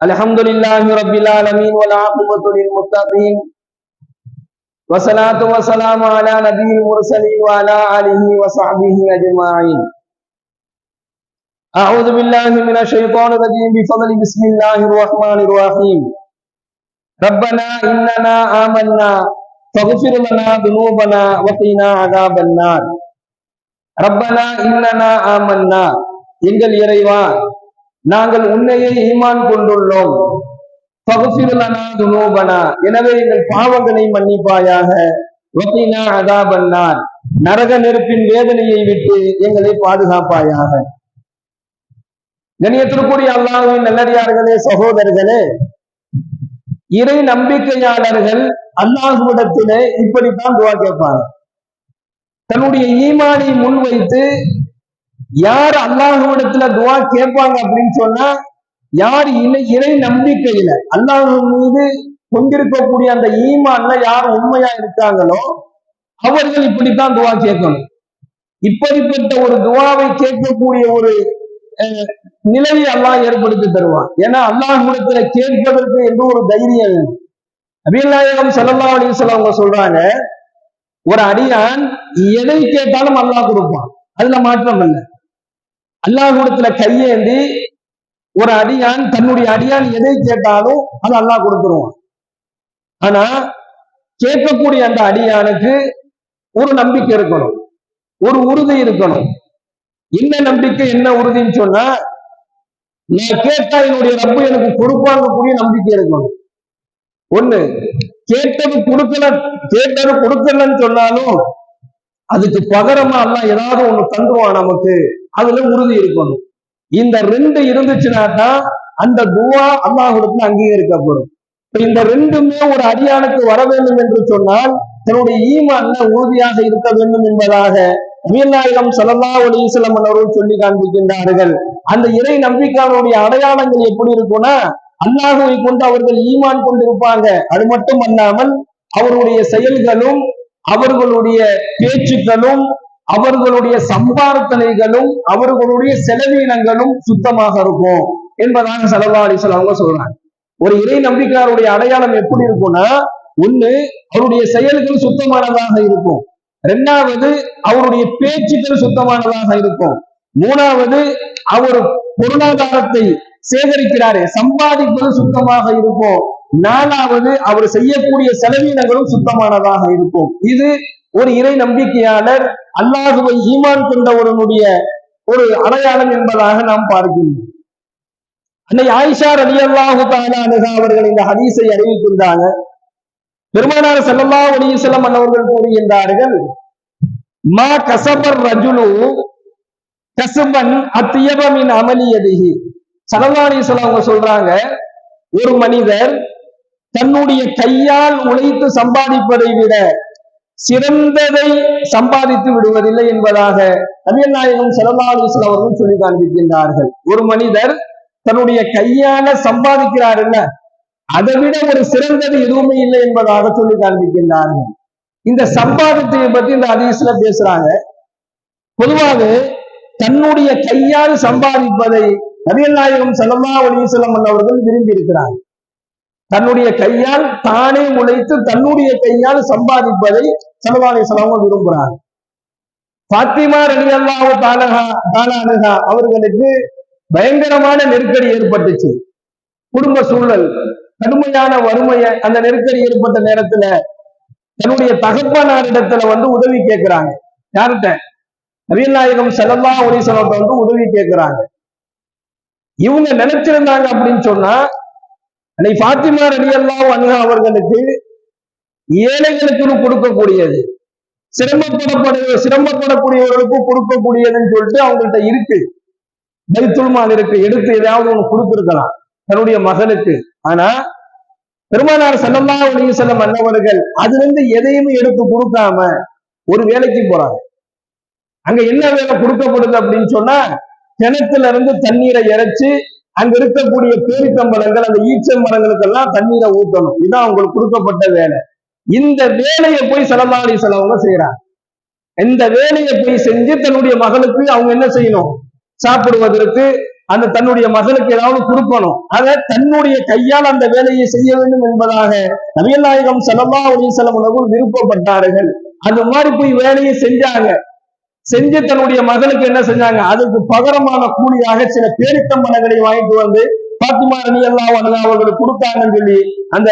Alhamdulillahi Rabbil Alamin wal aqibatu lil muttaqin wassalatu wassalamu ala nabiyil mursalin wa ala alihi wa sahbihi ajma'in. A'udzu billahi minasy syaithanir rajim bi fadli bismillahir rahmanir rahim. Rabbana innana amanna faghfir lana dhunubana wa qina adzabannar. Rabbana innana amanna, எங்கள் இறைவா நாங்கள் உன்னையே ஈமான் கொண்டுள்ளோம். ஃபக்ஃபிர் லனா துனூபனா, எனவே எங்கள் பாவங்களை மன்னிப்பாயாக. வகீனா அஸாபன்னார், நரக நெருப்பின் வேதனையை விட்டு எங்களை பாதுகாப்பாயாக. கண்ணியத்திற்குரிய அல்லாஹ்வின் நல்லடியார்களே, சகோதரர்களே, இறை நம்பிக்கையாளர்கள் அல்லாஹ்விடத்திலே இப்படித்தான் துஆ கேட்பாங்க. தன்னுடைய ஈமானை முன்வைத்து யார் அல்லாஹ்விடத்துல துஆ கேட்பாங்க அப்படின்னு சொன்னா, யார் இறை நம்பிக்கையில அல்லாஹ் மீது கொண்டிருக்கக்கூடிய அந்த ஈமான்ல யார் உண்மையா இருக்காங்களோ அவர்கள் இப்படித்தான் துஆ கேட்கணும். இப்படிப்பட்ட ஒரு துஆவை கேட்கக்கூடிய ஒரு நிலையை அல்லாஹ் ஏற்படுத்தி தருவான். ஏன்னா அல்லாஹ்விடத்துல கேட்பதற்கு என்று ஒரு தைரியம் வேணும். நபிகள் நாயகம் ஸல்லல்லாஹு அலைஹி வஸல்லம் அவங்க சொல்றாங்க, ஒரு அடியான் எதை கேட்டாலும் அல்லாஹ் கொடுப்பான், அதுல மாற்றம் இல்லை. அல்லாஹ்விடத்துல கையேந்தி ஒரு அடியான் தன்னுடைய அடியான் எதை கேட்டாலும் அது அல்லாஹ் கொடுத்துருவான். ஆனா கேட்கக்கூடிய அந்த அடியானுக்கு ஒரு நம்பிக்கை இருக்கணும், ஒரு உறுதி இருக்கணும். என்ன நம்பிக்கை, என்ன உறுதின்னு சொன்னா, நான் கேட்டா என்னுடைய ரப்பு எனக்கு கொடுப்பாங்க கூடிய நம்பிக்கை இருக்கணும். ஒண்ணு, கேட்டது கொடுக்கலன்னு சொன்னாலும் அதுக்கு பகரமா அல்லாஹ் ஏதாவது ஒண்ணு தந்துருவான் நமக்கு, அதுல உறுதி இருக்கணும். இந்த ரெண்டு இருந்துச்சுன்னா தான் அந்த துஆ அல்லாஹ்விடத்துல அங்கீகரிக்கப்படும். இந்த ரெண்டுமே ஒரு அடியானுக்கு வர வேண்டும் என்று சொன்னால் தன்னுடைய ஈமான்ல உறுதியாக இருக்க வேண்டும் என்பதாக நபிகள் நாயகம் ஸல்லல்லாஹு அலைஹி வஸல்லம் அவர்கள் சொல்லி காண்பிக்கின்றார்கள். அந்த இறை நம்பிக்கையாளருடைய அடையாளங்கள் எப்படி இருக்கும்னா, அல்லாஹ்வை கொண்டு அவர்கள் ஈமான் கொண்டிருப்பாங்க. அது மட்டும் அல்லாமல் அவருடைய செயல்களும் அவர்களுடைய பேச்சுக்களும் அவர்களுடைய சம்பார்த்தனைகளும் அவர்களுடைய செலவீனங்களும் சுத்தமாக இருக்கும் என்பதாக ஸல்லல்லாஹு அலைஹி வஸல்லம் அவங்க சொல்றாங்க. ஒரு இறை நம்பிக்கையாளருடைய அடையாளம் எப்படி இருக்கும்னா, ஒண்ணு அவருடைய செயல்கள் சுத்தமானதாக இருக்கும், இரண்டாவது அவருடைய பேச்சுக்கள் சுத்தமானதாக இருக்கும், மூணாவது அவர் பொருளாதாரத்தை சேகரிக்கிறாரே சம்பாதிப்பது சுத்தமாக இருக்கும், நாலாவது அவர் செய்யக்கூடிய செலவீனங்களும் சுத்தமானதாக இருக்கும். இது ஒரு இறை நம்பிக்கையாளர் அல்லாஹுவை ஈமான் கொண்டவருடைய ஒரு அடையாளம் என்பதாக நாம் பார்க்கிறோம். அன்னை ஆயிஷா ரலியல்லாஹு தஆலா அன்ஹா அவர்கள் இந்த ஹதீஸை அறிவிக்கின்றாங்க. பெருமானார் ஸல்லல்லாஹு அலைஹி வஸல்லம் அவர்கள் கூறுகின்றார்கள், மா கஸபர் ரஜுலு கஸபன் அத்யப மின் அமலி யதிஹி. ஸல்லல்லாஹு அலைஹி வஸல்லம் அவங்க சொல்றாங்க, ஒரு மனிதர் தன்னுடைய கையால் உழைத்து சம்பாதிப்பதை விட சிறந்ததை சம்பாதித்து விடுவதில்லை என்பதாக நபிகள் நாயகம் ஸல்லல்லாஹு அலைஹி வஸல்லம் அவர்கள் சொல்லி காண்பிக்கின்றார்கள். ஒரு மனிதர் தன்னுடைய கையால சம்பாதிக்கிறார் இல்ல, அதை விட ஒரு சிறந்தது எதுவுமே இல்லை என்பதாக சொல்லி காண்பிக்கின்றார்கள். இந்த சம்பாதத்தை பத்தி இந்த ஹதீஸ்ல பேசுறாங்க. பொதுவாக தன்னுடைய கையால் சம்பாதிப்பதை நபிகள் நாயகம் ஸல்லல்லாஹு அலைஹி வஸல்லம் அவர்கள் விரும்பி இருக்கிறார். தன்னுடைய கையால் தானே உழைத்து தன்னுடைய கையால் சம்பாதிப்பதை ஸல்லல்லாஹு அலைஹி வஸல்லம் விரும்புகிறார். ஃபாத்திமா ரலியல்லாஹு தஆலா அன்ஹா அவர்களுக்கு பயங்கரமான நெருக்கடி ஏற்பட்டுச்சு. குடும்ப சூழல், கடுமையான வறுமை, அந்த நெருக்கடி ஏற்பட்ட நேரத்துல தன்னுடைய தகப்பனாரிடத்துல உதவி கேட்கிறாங்க. யார்கிட்ட? நபிகள் நாயகம் ஸல்லல்லாஹு அலைஹி வஸல்லம் உதவி கேட்கிறாங்க. இவங்க நினைச்சிருந்தாங்க அப்படின்னு சொன்னா, அன்னை ஃபாத்திமா ரலியல்லாஹு அன்ஹா அவர்களுக்கு ஏழைகளுக்கு கொடுக்கக்கூடியது, சிரமப்படக்கூடியவர்களுக்கு கொடுக்கக்கூடியதுன்னு சொல்லிட்டு அவங்கள்ட்ட இருக்கு, பைத்துல் மால் இருக்கு, எடுத்து ஏதாவது ஒண்ணு கொடுத்திருக்கலாம் தன்னுடைய மகனுக்கு. ஆனா பெருமானார் ஸல்லல்லாஹு அலைஹி வஸல்லம் அன்னவர்கள் அதிலிருந்து எதையுமே எடுத்து கொடுக்காம ஒரு வேலைக்கு போறாங்க. அங்க என்ன வேலை கொடுக்கப்படுது அப்படின்னு சொன்னா, கிணத்துல இருந்து தண்ணீரை இறைச்சு அங்க இருக்கக்கூடிய பேரித்தம்பழங்கள், அந்த ஈச்ச மரங்களுக்கெல்லாம் தண்ணீரை ஊற்றணும். இதுதான் அவங்களுக்கு கொடுக்கப்பட்ட வேலை. இந்த வேலையை போய் ஸல்லல்லாஹு அலைஹி வஸல்லம் செய்யறாங்க. இந்த வேலையை போய் செஞ்சு தன்னுடைய மகனுக்கு அவங்க என்ன செய்யணும், சாப்பிடுவதற்கு அந்த தன்னுடைய மகளுக்கு ஏதாவது கொடுக்கணும். அத தன்னுடைய கையால் அந்த வேலையை செய்ய வேண்டும் என்பதாக நபிகள் நாயகம் ஸல்லல்லாஹு அலைஹி வஸல்லம் அவர்கள் விருப்பப்பட்டார்கள். அது மாதிரி போய் வேலையை செஞ்சாங்க. செஞ்சு தன்னுடைய மகளுக்கு என்ன செஞ்சாங்க, அதுக்கு பகரமான கூலியாக சில பேரித்தம்பழங்களை வாங்கிட்டு வந்து பாத்திமா ரலியல்லாஹு அன்ஹா அவர்களுக்கு கொடுத்தாங்கன்னு சொல்லி அந்த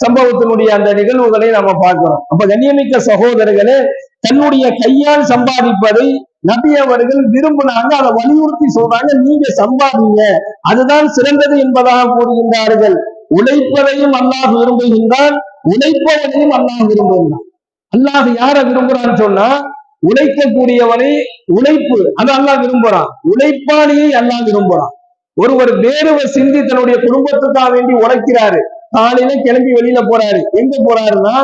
சம்பவத்தினுடைய அந்த நிகழ்வுகளை நாம பார்க்கிறோம். அப்ப கண்ணியமிக்க சகோதரர்களே, தன்னுடைய கையால் சம்பாதிப்பதை நபி அவர்கள் விரும்பினாங்க. அதை வலியுறுத்தி சொல்றாங்க, நீங்க சம்பாதிங்க, அதுதான் சிறந்தது என்பதாக கூறுகின்றார்கள். உழைப்பதையும் அல்லாஹ் விரும்புகின்றான், உழைப்பவனையும் அல்லாஹ் விரும்புகின்றான். அல்லாஹ் யார விரும்புறான்னு சொன்னா, உழைக்கக்கூடியவனை, உழைப்பு அது அல்லாஹ் விரும்புறான், உழைப்பாளியை அல்லாஹ் விரும்புறான். ஒருவர் வேறுவர் சிந்தி தன்னுடைய குடும்பத்துக்காக வேண்டி உழைக்கிறாரு, காலையில கிளம்பி வெளியில போறாரு. எங்க போறாருன்னா,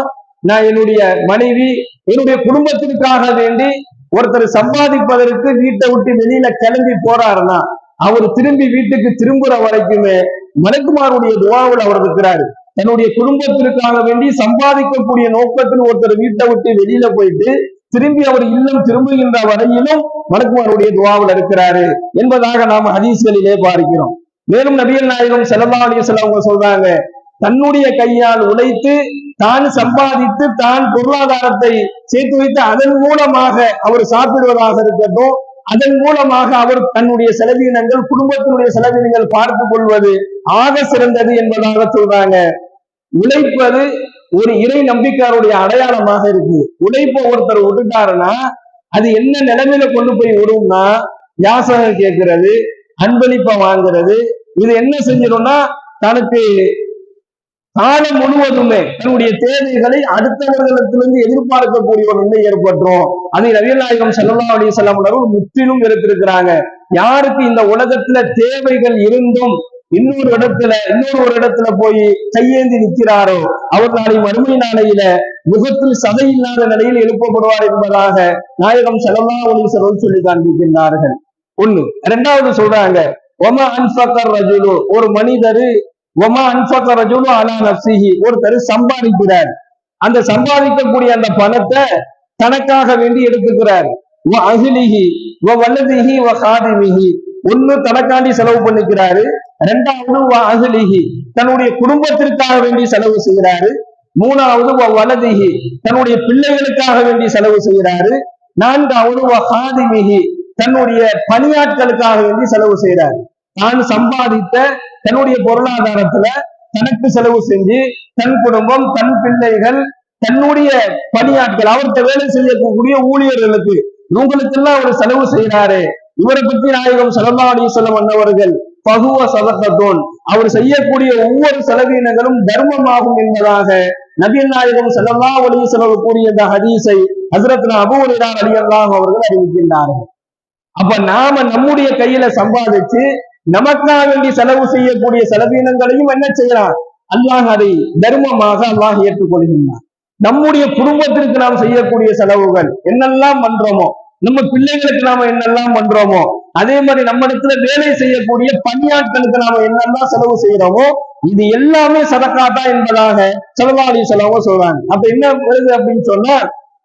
நான் என்னுடைய மனைவி என்னுடைய குடும்பத்திற்காக வேண்டி ஒருத்தர் சம்பாதிப்பதற்கு வீட்டை விட்டு வெளியில கிளம்பி போறாருன்னா, அவர் திரும்பி வீட்டுக்கு திரும்புற வரைக்குமே மலக்குமாருடைய துஆவில் அவர் இருக்கிறாரு. தன்னுடைய குடும்பத்திற்காக வேண்டி சம்பாதிக்கக்கூடிய நோக்கத்தில் ஒருத்தர் வீட்டை விட்டு வெளியில போயிட்டு திரும்பி அவர் இல்லம் திரும்புகின்ற வரையிலும் மலக்குமாருடைய துஆவில் இருக்கிறாரு என்பதாக நாம் ஹதீஸ்களிலே பார்க்கிறோம். மேலும் நபிகள் நாயகம் ஸல்லல்லாஹு அலைஹி வஸல்லம் அவங்க சொல்றாங்க, தன்னுடைய கையால் உழைத்து தான் சம்பாதித்து தான் பொருளாதாரத்தை சேர்த்து வைத்து அதன் மூலமாக அவர் சாப்பிடுவதாக இருக்கட்டும், அதன் மூலமாக அவர் தன்னுடைய செலவினங்கள், குடும்பத்தினுடைய செலவினங்கள் பார்த்துக் கொள்வது ஆக சிறந்தது என்பதாக சொல்றாங்க. உழைப்பது ஒரு இறை நம்பிக்கையாருடைய அடையாளமாக இருக்கு. உழைப்ப ஒருத்தர் விட்டுட்டாருன்னா அது என்ன நிலைமையில கொண்டு போய் விடும்னா, யாசகம் கேட்கிறது, அன்பளிப்பை வாங்குறது, இது என்ன செஞ்சிடும்னா தனக்கு காலம் முழுவதுமே தன்னுடைய தேவைகளை அடுத்தவர்களிடத்திலிருந்து எதிர்பார்க்கக்கூடிய ஒரு நிலை ஏற்பட்டுரும். அதை நபிகள் நாயகம் ஸல்லல்லாஹு அலைஹி வஸல்லம் அவர்கள் முற்றிலும் எடுத்திருக்கிறாங்க. யாருக்கு இந்த உலகத்துல தேவைகள் இருந்தும் இன்னொரு இடத்துல போய் கையேந்தி நிற்கிறாரோ அவர் நாளை மறுமை நாளையில முகத்தில் சதை இல்லாத நிலையில் எழுப்பப்படுவார் என்பதாக நாயகம் ஸல்லல்லாஹு அலைஹி வஸல்லம் சொல்லி காண்பிக்கின்றார்கள். ஒண்ணு. இரண்டாவது சொல்றாங்க, ஒமா அன்ஃபகர் ரஜுலு, ஒரு மனிதர் ஒமா அன்ஃபகர் ரஜுலு அலா நஃப்ஸிஹி, ஒருத்தர் சம்பாதிக்கிறார். அந்த சம்பாதிக்கக்கூடிய அந்த பணத்தை தனக்காக வேண்டி எடுத்துக்கிறார். வ அஹ்லிஹி வ வலதிஹி வ காதிமிஹி, ஒண்ணு தனக்காண்டி செலவு பண்ணிக்கிறாரு, இரண்டாவது வ அஹ்லிஹி தன்னுடைய குடும்பத்திற்காக வேண்டி செலவு செய்கிறாரு, மூணாவது வ வலதிஹி தன்னுடைய பிள்ளைகளுக்காக வேண்டி செலவு செய்கிறாரு, நான்காவது வ காதிமிஹி தன்னுடைய பணியாட்களுக்காக வேண்டி செலவு செய்கிறார். தான் சம்பாதித்த தன்னுடைய பொருளாதாரத்துல தனக்கு செலவு செஞ்சு தன் குடும்பம், தன் பிள்ளைகள், தன்னுடைய பணியாட்கள், அவர்கிட்ட வேலை செய்யக்கூடிய ஊழியர்களுக்கு, இவங்களுக்கெல்லாம் அவர் செலவு செய்கிறாரு. இவரை பற்றி நாயகம் ஸல்லல்லாஹு அலைஹி வஸல்லம் அன்னவர்கள் ஃபஹுவ ஸதகத்துன், அவர் செய்யக்கூடிய ஒவ்வொரு செலவீனங்களும் தர்மமாகும் என்பதாக நபிகள் நாயகம் ஸல்லல்லாஹு அலைஹி வஸல்லம் கூறிய இந்த ஹதீஸை ஹஜ்ரத் அபூ ஹுரைரா ரலியல்லாஹு அவர்கள் அறிவிக்கின்றார்கள். அப்ப நாம நம்முடைய கையில சம்பாதிச்சு நமக்காக வேண்டி செலவு செய்யக்கூடிய செலவீனங்களையும் என்ன செய்யலாம், அல்லாஹ் அதை தர்மமாக அல்லாஹ் ஏற்றுக்கொள்கின்றான். நம்முடைய குடும்பத்திற்கு நாம் செய்யக்கூடிய செலவுகள் என்னெல்லாம் பண்றோமோ, நம்ம பிள்ளைகளுக்கு நாம என்னெல்லாம் பண்றோமோ, அதே மாதிரி நம்ம இடத்துல வேலை செய்யக்கூடிய பணியாட்களுக்கு நாம என்னெல்லாம் செலவு செய்யறோமோ, இது எல்லாமே சதகாத்தா என்பதாக ஸல்லல்லாஹு அலைஹி வஸல்லம் சொல்றாங்க. அப்ப என்ன வருது அப்படின்னு சொன்னா,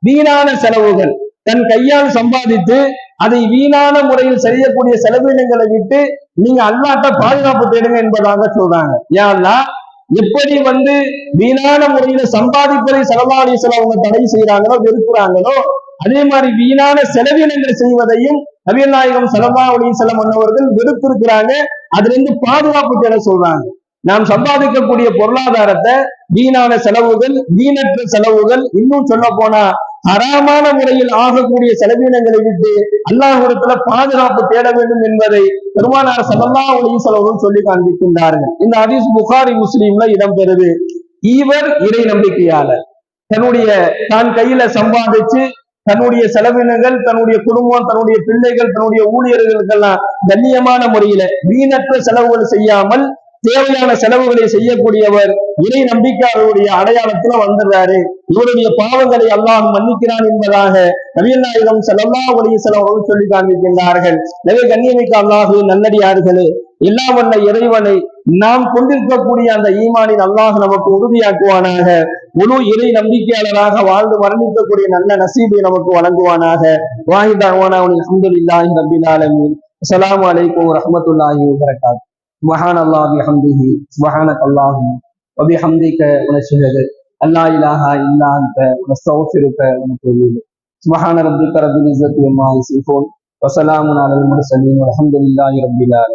வீணான செலவுகள், தன் கையால் சம்பாதித்து அதை வீணான முறையில் செய்யக்கூடிய செலவினங்களை விட்டு நீங்க அல்லாஹ்ட்ட பாதுகாப்பு தேடுங்க என்பதாக சொல்றாங்க. யா அல்லாஹ், எப்படி வீணான முறையில சம்பாதிப்பதை ஸல்லல்லாஹு அலைஹி வஸல்லம் அவங்க தடை செய்யறாங்களோ, வெறுக்கிறாங்களோ, அதே மாதிரி வீணான செலவினங்கள் செய்வதையும் நபிகள் நாயகம் ஸல்லல்லாஹு அலைஹி வஸல்லம் அவர்கள் வெறுத்திருக்கிறாங்க. அதுல இருந்து பாதுகாப்பு தேட சொல்றாங்க. நாம் சம்பாதிக்கக்கூடிய பொருளாதாரத்தை வீணான செலவுகள், வீணற்ற செலவுகள், இன்னும் சொல்ல போனா ஹராமான முறையில் ஆகக்கூடிய செலவினங்களை விட்டு அல்லாஹ்விடத்துல பாதுகாப்பு தேட வேண்டும் என்பதை பெருமானார் ஸல்லல்லாஹு அலைஹி வஸல்லம் சொல்லி காண்பிக்கின்றார்கள். இந்த ஹதீஸ் புகாரி முஸ்லிம்ல இடம்பெறுது. இவர் இறை நம்பிக்கையாளர், தான் கையில சம்பாதிச்சு தன்னுடைய செலவினங்கள், தன்னுடைய குடும்பம், தன்னுடைய பிள்ளைகள், தன்னுடைய ஊழியர்களுக்கெல்லாம் கண்ணியமான முறையில வீணற்ற செலவுகள் செய்யாமல் தேவையான செலவுகளை செய்யக்கூடியவர் இறை நம்பிக்கையாளருடைய அடையாளத்துல வந்துடுறாரு. இவருடைய பாவங்களை அல்லாஹ் மன்னிக்கிறான் என்பதாக நபிகள் நாயகம் ஸல்லல்லாஹு அலைஹி வஸல்லம் அவர்கள் சொல்லி காண்பிக்கின்றார்கள். எனவே கண்ணியமிக்க அல்லாஹ்வின் நல்லடியார்களே, எல்லாம் வல்ல இறைவனை நாம் கொண்டிருக்கக்கூடிய அந்த ஈமானின் அல்லாஹ் நமக்கு உறுதியாக்குவானாக. முழு இறை நம்பிக்கையாளராக வாழ்ந்து மரணிக்கக்கூடிய நல்ல நசீபை நமக்கு வழங்குவானாக. வாஹிதாவானா அல்ஹம்துலில்லாஹி ரப்பில் ஆலமீன். அஸ்ஸலாமு அலைக்கும் வரஹ்மத்துல்லாஹி வபரகாத்துஹு. சுப்ஹானல்லாஹி வபிஹம்திஹி சுப்ஹானக்கல்லாஹும்ம வபிஹம்திக வனஷ்ஹது அல்லா இலாஹா இல்லா அன்த நஸ்தக்ஃபிருக வனதூபு இலைக். சுப்ஹான ரப்பிக ரப்பில் இஸ்ஸத்தி அம்மா யசிஃபூன் வஸலாமுன் அலல் முர்ஸலீன் வல்ஹம்துலில்லாஹி ரப்பில் ஆலமீன்.